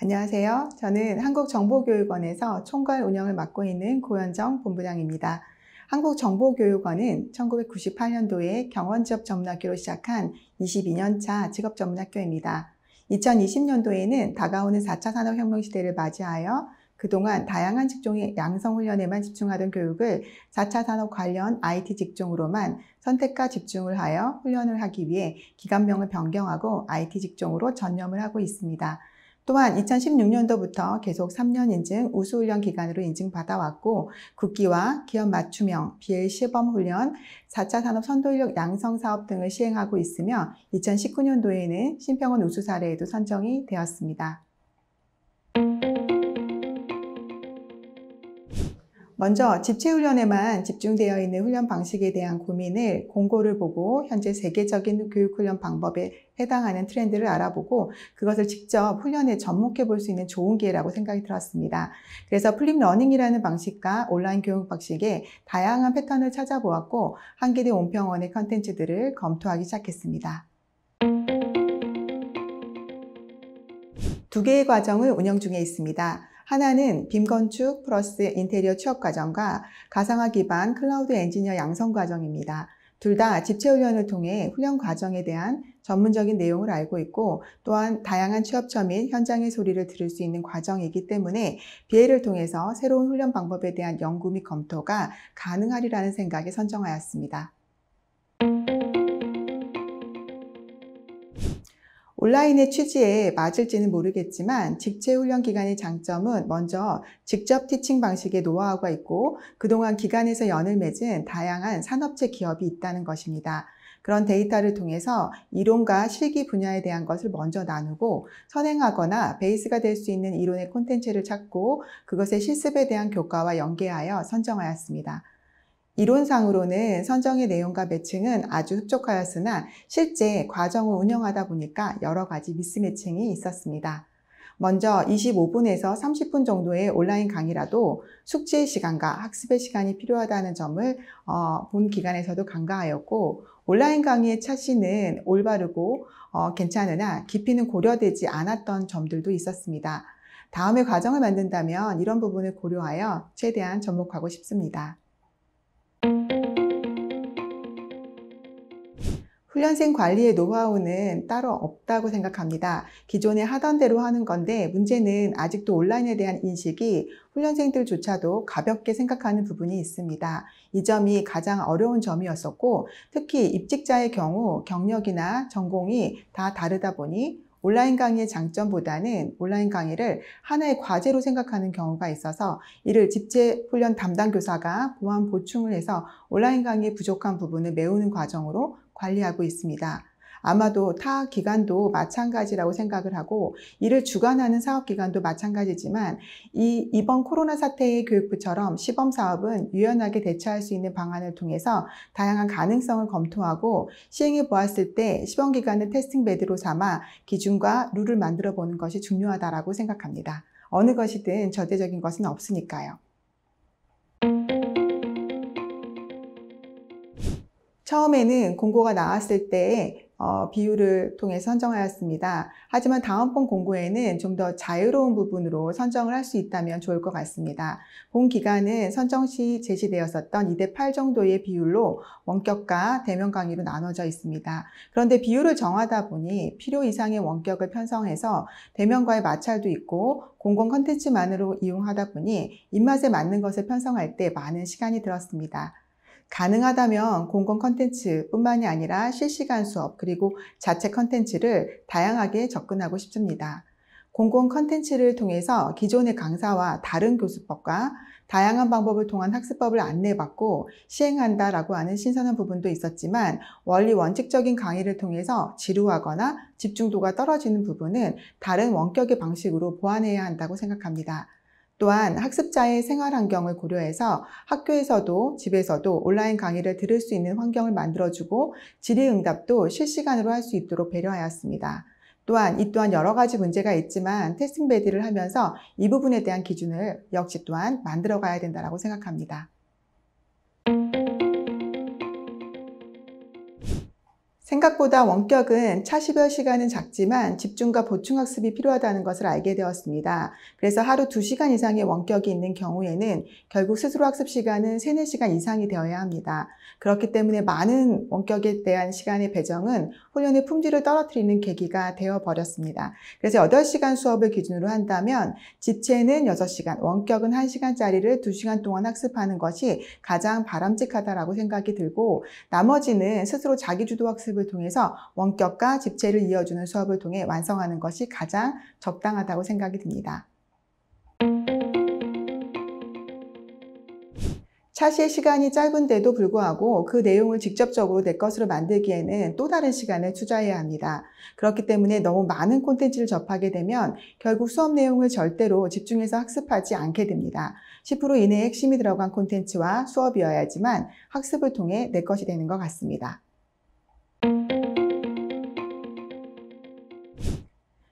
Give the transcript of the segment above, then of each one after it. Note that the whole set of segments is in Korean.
안녕하세요. 저는 한국정보교육원에서 총괄 운영을 맡고 있는 고현정 본부장입니다. 한국정보교육원은 1998년도에 경원지업 전문학교로 시작한 22년차 직업전문학교입니다. 2020년도에는 다가오는 4차 산업혁명 시대를 맞이하여 그동안 다양한 직종의 양성훈련에만 집중하던 교육을 4차 산업 관련 IT 직종으로만 선택과 집중을 하여 훈련을 하기 위해 기관명을 변경하고 IT 직종으로 전념을 하고 있습니다. 또한 2016년도부터 계속 3년 인증 우수훈련 기관으로 인증받아왔고 국기와 기업 맞춤형, BL 시범훈련, 4차 산업 선도인력 양성 사업 등을 시행하고 있으며 2019년도에는 신평원 우수 사례에도 선정이 되었습니다. 먼저 집체훈련에만 집중되어 있는 훈련 방식에 대한 고민을 공고를 보고 현재 세계적인 교육훈련 방법에 해당하는 트렌드를 알아보고 그것을 직접 훈련에 접목해 볼 수 있는 좋은 기회라고 생각이 들었습니다. 그래서 플립러닝이라는 방식과 온라인 교육 방식의 다양한 패턴을 찾아보았고 한기대 온평원의 컨텐츠들을 검토하기 시작했습니다. 두 개의 과정을 운영 중에 있습니다. 하나는 빔 건축 플러스 인테리어 취업 과정과 가상화 기반 클라우드 엔지니어 양성 과정입니다. 둘 다 집체훈련을 통해 훈련 과정에 대한 전문적인 내용을 알고 있고 또한 다양한 취업처 및 현장의 소리를 들을 수 있는 과정이기 때문에 BL을 통해서 새로운 훈련 방법에 대한 연구 및 검토가 가능하리라는 생각에 선정하였습니다. 온라인의 취지에 맞을지는 모르겠지만 직체훈련 기간의 장점은 먼저 직접 티칭 방식의 노하우가 있고 그동안 기관에서 연을 맺은 다양한 산업체 기업이 있다는 것입니다. 그런 데이터를 통해서 이론과 실기 분야에 대한 것을 먼저 나누고 선행하거나 베이스가 될 수 있는 이론의 콘텐츠를 찾고 그것의 실습에 대한 교과와 연계하여 선정하였습니다. 이론상으로는 선정의 내용과 매칭은 아주 흡족하였으나 실제 과정을 운영하다 보니까 여러 가지 미스매칭이 있었습니다. 먼저 25분에서 30분 정도의 온라인 강의라도 숙지의 시간과 학습의 시간이 필요하다는 점을 본 기관에서도 간과하였고 온라인 강의의 차시는 올바르고 괜찮으나 깊이는 고려되지 않았던 점들도 있었습니다. 다음에 과정을 만든다면 이런 부분을 고려하여 최대한 접목하고 싶습니다. 훈련생 관리의 노하우는 따로 없다고 생각합니다. 기존에 하던 대로 하는 건데 문제는 아직도 온라인에 대한 인식이 훈련생들조차도 가볍게 생각하는 부분이 있습니다. 이 점이 가장 어려운 점이었었고 특히 입직자의 경우 경력이나 전공이 다 다르다 보니 온라인 강의의 장점보다는 온라인 강의를 하나의 과제로 생각하는 경우가 있어서 이를 집체훈련 담당 교사가 보완 보충을 해서 온라인 강의의 부족한 부분을 메우는 과정으로 관리하고 있습니다. 아마도 타 기관도 마찬가지라고 생각을 하고 이를 주관하는 사업기관도 마찬가지지만 이번 코로나 사태의 교육부처럼 시범사업은 유연하게 대처할 수 있는 방안을 통해서 다양한 가능성을 검토하고 시행해 보았을 때 시범기관을 테스팅 베드로 삼아 기준과 룰을 만들어 보는 것이 중요하다고 생각합니다. 어느 것이든 절대적인 것은 없으니까요. 처음에는 공고가 나왔을 때 비율을 통해 선정하였습니다. 하지만 다음번 공고에는 좀 더 자유로운 부분으로 선정을 할 수 있다면 좋을 것 같습니다. 본 기간은 선정 시 제시되었었던 2대8 정도의 비율로 원격과 대면 강의로 나눠져 있습니다. 그런데 비율을 정하다 보니 필요 이상의 원격을 편성해서 대면과의 마찰도 있고 공공 콘텐츠만으로 이용하다 보니 입맛에 맞는 것을 편성할 때 많은 시간이 들었습니다. 가능하다면 공공 컨텐츠뿐만이 아니라 실시간 수업 그리고 자체 컨텐츠를 다양하게 접근하고 싶습니다. 공공 컨텐츠를 통해서 기존의 강사와 다른 교수법과 다양한 방법을 통한 학습법을 안내받고 시행한다라고 하는 신선한 부분도 있었지만 원리 원칙적인 강의를 통해서 지루하거나 집중도가 떨어지는 부분은 다른 원격의 방식으로 보완해야 한다고 생각합니다. 또한 학습자의 생활 환경을 고려해서 학교에서도 집에서도 온라인 강의를 들을 수 있는 환경을 만들어주고 질의응답도 실시간으로 할 수 있도록 배려하였습니다. 또한 이 또한 여러 가지 문제가 있지만 테스팅 베드를 하면서 이 부분에 대한 기준을 역시 또한 만들어 가야 된다고 생각합니다. 생각보다 원격은 차시별 시간은 작지만 집중과 보충학습이 필요하다는 것을 알게 되었습니다. 그래서 하루 2시간 이상의 원격이 있는 경우에는 결국 스스로 학습 시간은 3, 4시간 이상이 되어야 합니다. 그렇기 때문에 많은 원격에 대한 시간의 배정은 훈련의 품질을 떨어뜨리는 계기가 되어버렸습니다. 그래서 8시간 수업을 기준으로 한다면 집체는 6시간, 원격은 1시간짜리를 2시간 동안 학습하는 것이 가장 바람직하다라고 생각이 들고, 나머지는 스스로 자기주도 학습을 통해서 원격과 집체를 이어주는 수업을 통해 완성하는 것이 가장 적당하다고 생각이 듭니다. 차시의 시간이 짧은데도 불구하고 그 내용을 직접적으로 내 것으로 만들기에는 또 다른 시간을 투자해야 합니다. 그렇기 때문에 너무 많은 콘텐츠를 접하게 되면 결국 수업 내용을 절대로 집중해서 학습하지 않게 됩니다. 10% 이내의 핵심이 들어간 콘텐츠와 수업이어야지만 학습을 통해 내 것이 되는 것 같습니다.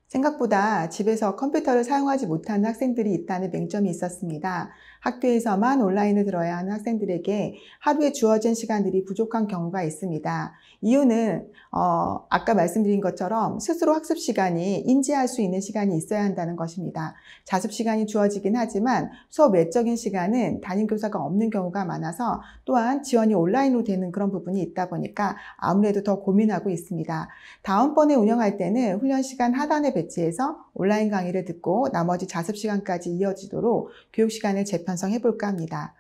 생각보다 집에서 컴퓨터를 사용하지 못하는 학생들이 있다는 맹점이 있었습니다. 학교에서만 온라인을 들어야 하는 학생들에게 하루에 주어진 시간들이 부족한 경우가 있습니다. 이유는 아까 말씀드린 것처럼 스스로 학습 시간이 인지할 수 있는 시간이 있어야 한다는 것입니다. 자습 시간이 주어지긴 하지만 수업 외적인 시간은 담임교사가 없는 경우가 많아서, 또한 지원이 온라인으로 되는 그런 부분이 있다 보니까 아무래도 더 고민하고 있습니다. 다음번에 운영할 때는 훈련 시간 하단에 배치해서 온라인 강의를 듣고 나머지 자습 시간까지 이어지도록 교육 시간을 재편성해 볼까 합니다.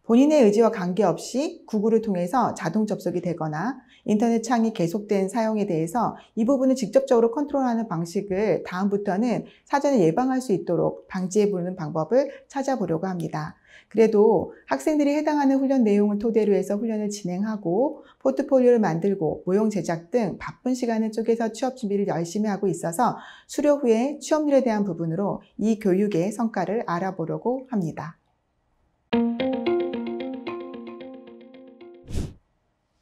본인의 의지와 관계없이 구글을 통해서 자동 접속이 되거나 인터넷 창이 계속된 사용에 대해서 이 부분을 직접적으로 컨트롤하는 방식을 다음부터는 사전에 예방할 수 있도록 방지해 보는 방법을 찾아보려고 합니다. 그래도 학생들이 해당하는 훈련 내용을 토대로 해서 훈련을 진행하고 포트폴리오를 만들고 모형 제작 등 바쁜 시간을 쪼개서 취업 준비를 열심히 하고 있어서 수료 후에 취업률에 대한 부분으로 이 교육의 성과를 알아보려고 합니다.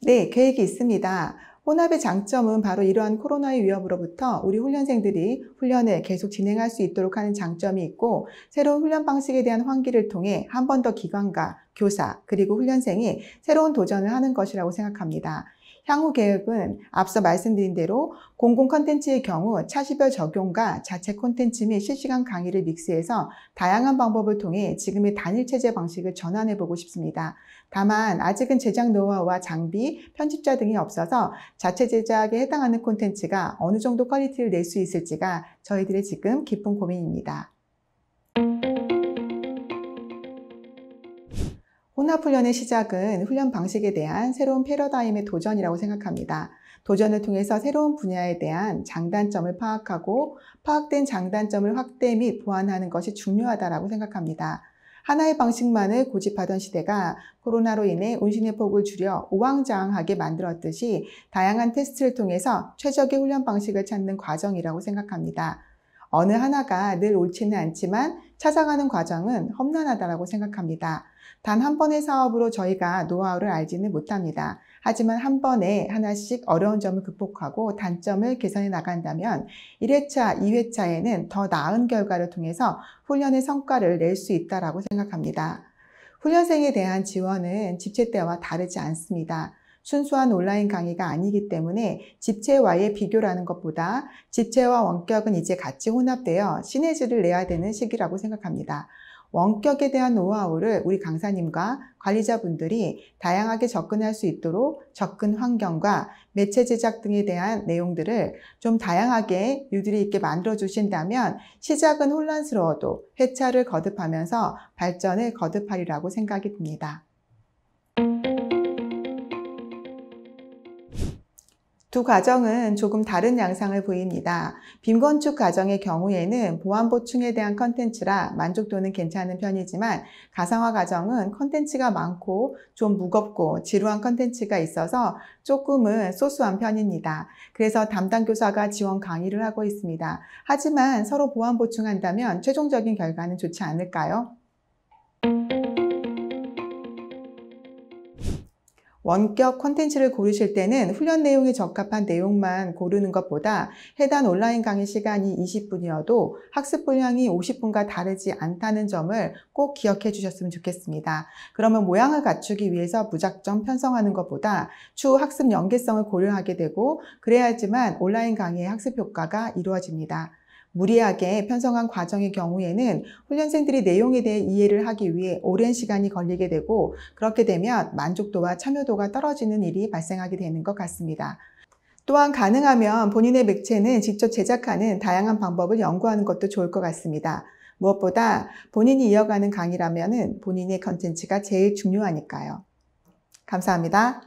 네, 계획이 있습니다. 혼합의 장점은 바로 이러한 코로나의 위협으로부터 우리 훈련생들이 훈련을 계속 진행할 수 있도록 하는 장점이 있고, 새로운 훈련 방식에 대한 환기를 통해 한 번 더 기관과 교사 그리고 훈련생이 새로운 도전을 하는 것이라고 생각합니다. 향후 계획은 앞서 말씀드린 대로 공공 콘텐츠의 경우 차시별 적용과 자체 콘텐츠 및 실시간 강의를 믹스해서 다양한 방법을 통해 지금의 단일 체제 방식을 전환해 보고 싶습니다. 다만 아직은 제작 노하우와 장비, 편집자 등이 없어서 자체 제작에 해당하는 콘텐츠가 어느 정도 퀄리티를 낼 수 있을지가 저희들의 지금 깊은 고민입니다. 혼합훈련의 시작은 훈련 방식에 대한 새로운 패러다임의 도전이라고 생각합니다. 도전을 통해서 새로운 분야에 대한 장단점을 파악하고 파악된 장단점을 확대 및 보완하는 것이 중요하다고 생각합니다. 하나의 방식만을 고집하던 시대가 코로나로 인해 운신의 폭을 줄여 우왕좌왕하게 만들었듯이 다양한 테스트를 통해서 최적의 훈련 방식을 찾는 과정이라고 생각합니다. 어느 하나가 늘 옳지는 않지만 찾아가는 과정은 험난하다고 생각합니다. 단 한 번의 사업으로 저희가 노하우를 알지는 못합니다. 하지만 한 번에 하나씩 어려운 점을 극복하고 단점을 개선해 나간다면 1회차, 2회차에는 더 나은 결과를 통해서 훈련의 성과를 낼 수 있다고 생각합니다. 훈련생에 대한 지원은 집체 때와 다르지 않습니다. 순수한 온라인 강의가 아니기 때문에 집체와의 비교라는 것보다 집체와 원격은 이제 같이 혼합되어 시너지를 내야 되는 시기라고 생각합니다. 원격에 대한 노하우를 우리 강사님과 관리자분들이 다양하게 접근할 수 있도록 접근 환경과 매체 제작 등에 대한 내용들을 좀 다양하게 유두리 있게 만들어 주신다면 시작은 혼란스러워도 회차를 거듭하면서 발전을 거듭하리라고 생각이 듭니다. 두 과정은 조금 다른 양상을 보입니다. 빔건축 과정의 경우에는 보안 보충에 대한 컨텐츠라 만족도는 괜찮은 편이지만, 가상화 과정은 컨텐츠가 많고 좀 무겁고 지루한 컨텐츠가 있어서 조금은 소소한 편입니다. 그래서 담당 교사가 지원 강의를 하고 있습니다. 하지만 서로 보안 보충한다면 최종적인 결과는 좋지 않을까요? 원격 콘텐츠를 고르실 때는 훈련 내용에 적합한 내용만 고르는 것보다 해당 온라인 강의 시간이 20분이어도 학습 분량이 50분과 다르지 않다는 점을 꼭 기억해 주셨으면 좋겠습니다. 그러면 모양을 갖추기 위해서 무작정 편성하는 것보다 추후 학습 연계성을 고려하게 되고 그래야지만 온라인 강의의 학습 효과가 이루어집니다. 무리하게 편성한 과정의 경우에는 훈련생들이 내용에 대해 이해를 하기 위해 오랜 시간이 걸리게 되고 그렇게 되면 만족도와 참여도가 떨어지는 일이 발생하게 되는 것 같습니다. 또한 가능하면 본인의 매체는 직접 제작하는 다양한 방법을 연구하는 것도 좋을 것 같습니다. 무엇보다 본인이 이어가는 강의라면 본인의 컨텐츠가 제일 중요하니까요. 감사합니다.